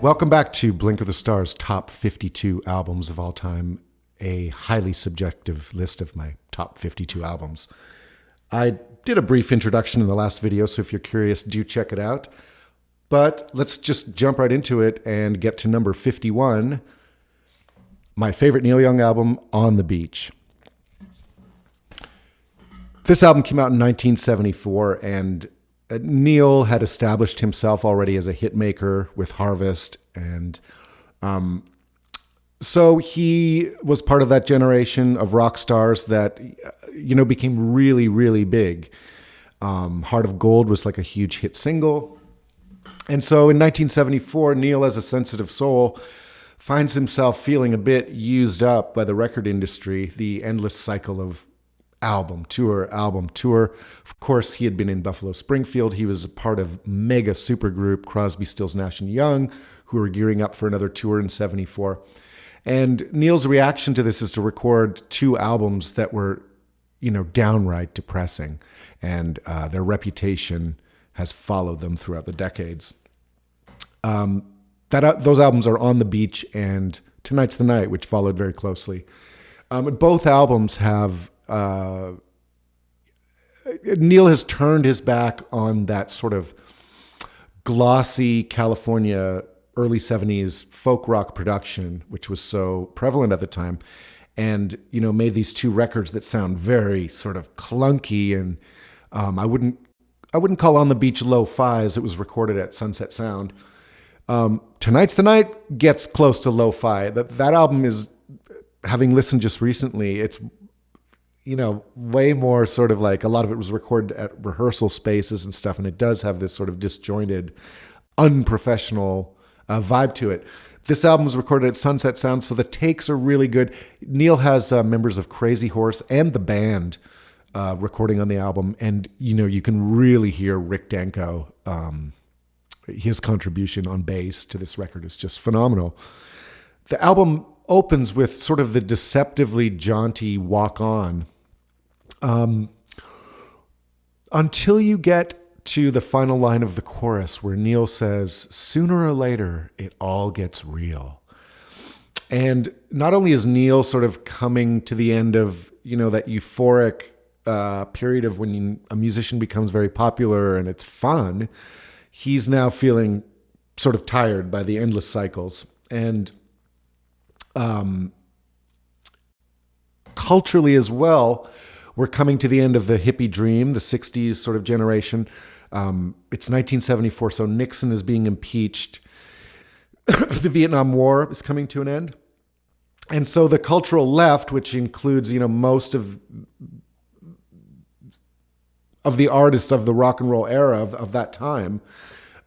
Welcome back to Blink of the Stars top 52 albums of all time, a highly subjective list of my top 52 albums. I did a brief introduction in the last video, so if you're curious, do check it out. But let's just jump right into it and get to number 51, my favorite Neil Young album, On the Beach. This album came out in 1974, and Neil had established himself already as a hit maker with Harvest, and so he was part of that generation of rock stars that became really, really big. Heart of Gold was like a huge hit single, and so in 1974, Neil, as a sensitive soul, finds himself feeling a bit used up by the record industry, the endless cycle of album tour. Of course, he had been in Buffalo Springfield. He was a part of mega supergroup Crosby, Stills, Nash & Young, who were gearing up for another tour in 74. And Neil's reaction to this is to record two albums that were, downright depressing. And their reputation has followed them throughout the decades. Those albums are On the Beach and Tonight's the Night, which followed very closely. Both albums have... Neil has turned his back on that sort of glossy California early 70s folk rock production, which was so prevalent at the time, and made these two records that sound very sort of clunky, and I wouldn't call On the Beach lo-fi, as it was recorded at Sunset Sound. Tonight's the Night gets close to lo-fi. That album is, having listened just recently, it's way more sort of like, a lot of it was recorded at rehearsal spaces and stuff, and it does have this sort of disjointed, unprofessional vibe to it. This album was recorded at Sunset Sound, so the takes are really good. Neil has members of Crazy Horse and the band recording on the album, and you can really hear Rick Danko. His contribution on bass to this record is just phenomenal. The album opens with sort of the deceptively jaunty Walk On. Until you get to the final line of the chorus where Neil says, "Sooner or later, it all gets real." And not only is Neil sort of coming to the end of, that euphoric period of when a musician becomes very popular and it's fun, he's now feeling sort of tired by the endless cycles. And culturally as well, we're coming to the end of the hippie dream, the 60s sort of generation. It's 1974, so Nixon is being impeached. The Vietnam War is coming to an end. And so the cultural left, which includes, most of the artists of the rock and roll era of that time,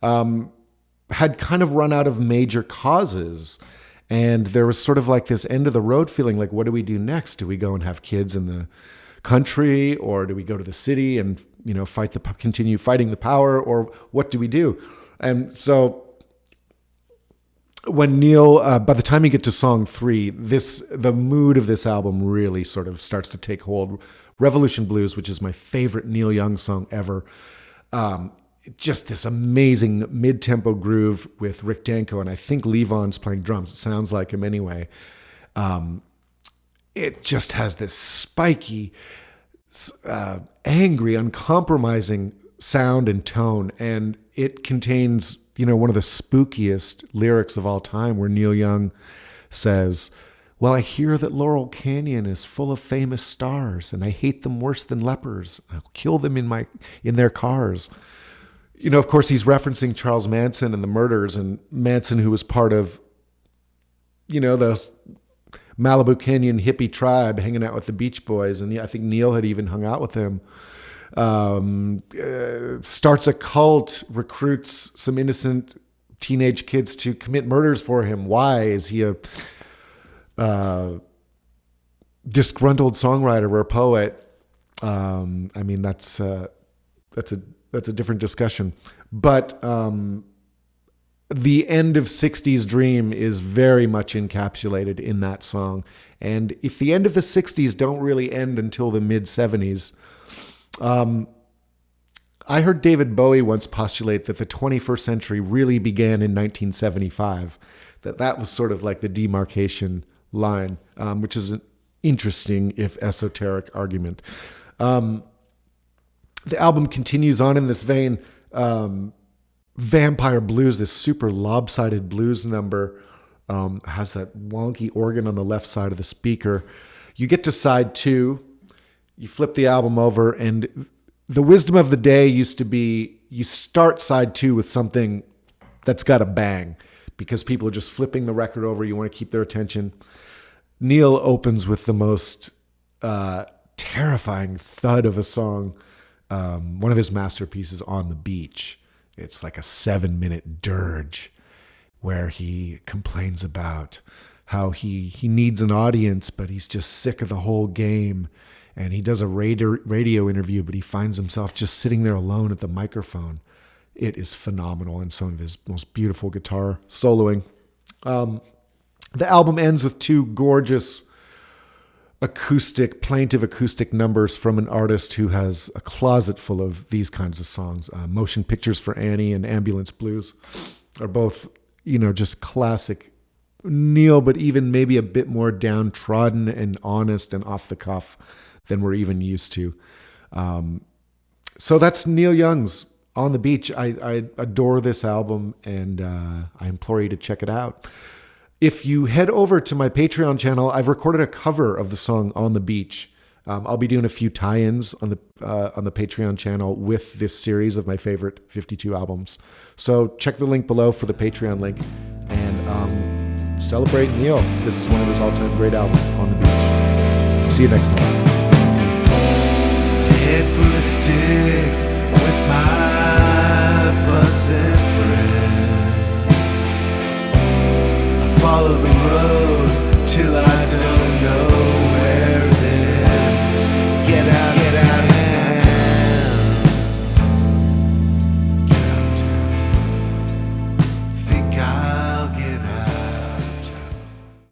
had kind of run out of major causes. And there was sort of like this end of the road feeling, like, what do we do next? Do we go and have kids in the country, or do we go to the city and continue fighting the power, or what do we do? And so when Neil, by the time you get to song 3, the mood of this album really sort of starts to take hold. Revolution Blues, which is my favorite Neil Young song ever. Just this amazing mid-tempo groove with Rick Danko, and I think Levon's playing drums. It sounds like him anyway. It just has this spiky, angry, uncompromising sound and tone, and it contains, one of the spookiest lyrics of all time, where Neil Young says, "Well, I hear that Laurel Canyon is full of famous stars, and I hate them worse than lepers. I'll kill them in their cars." Of course, he's referencing Charles Manson and the murders, and Manson, who was part of, the Malibu Canyon hippie tribe, hanging out with the Beach Boys. And I think Neil had even hung out with him. Starts a cult, recruits some innocent teenage kids to commit murders for him. Why? Is he a disgruntled songwriter or a poet? That's a different discussion. But the end of 60s dream is very much encapsulated in that song. And if the end of the 60s don't really end until the mid 70s, I heard David Bowie once postulate that the 21st century really began in 1975, that was sort of like the demarcation line, which is an interesting, if esoteric, argument. The album continues on in this vein. Vampire Blues, this super lopsided blues number, has that wonky organ on the left side of the speaker. You get to side 2, you flip the album over, and the wisdom of the day used to be you start side 2 with something that's got a bang, because people are just flipping the record over. You want to keep their attention. Neil opens with the most terrifying thud of a song, one of his masterpieces, On the Beach. It's like a 7-minute dirge where he complains about how he needs an audience, but he's just sick of the whole game. And he does a radio interview, but he finds himself just sitting there alone at the microphone. It is phenomenal, and some of his most beautiful guitar soloing. The album ends with 2 gorgeous plaintive acoustic numbers from an artist who has a closet full of these kinds of songs. Motion Pictures for Annie and Ambulance Blues are both, just classic Neil, but even maybe a bit more downtrodden and honest and off the cuff than we're even used to. So that's Neil Young's On the Beach. I adore this album, and I implore you to check it out. If you head over to my Patreon channel, I've recorded a cover of the song On the Beach. I'll be doing a few tie-ins on the Patreon channel with this series of my favorite 52 albums. So check the link below for the Patreon link, and celebrate Neil. This is one of his all-time great albums, On the Beach. See you next time. Head full of sticks with my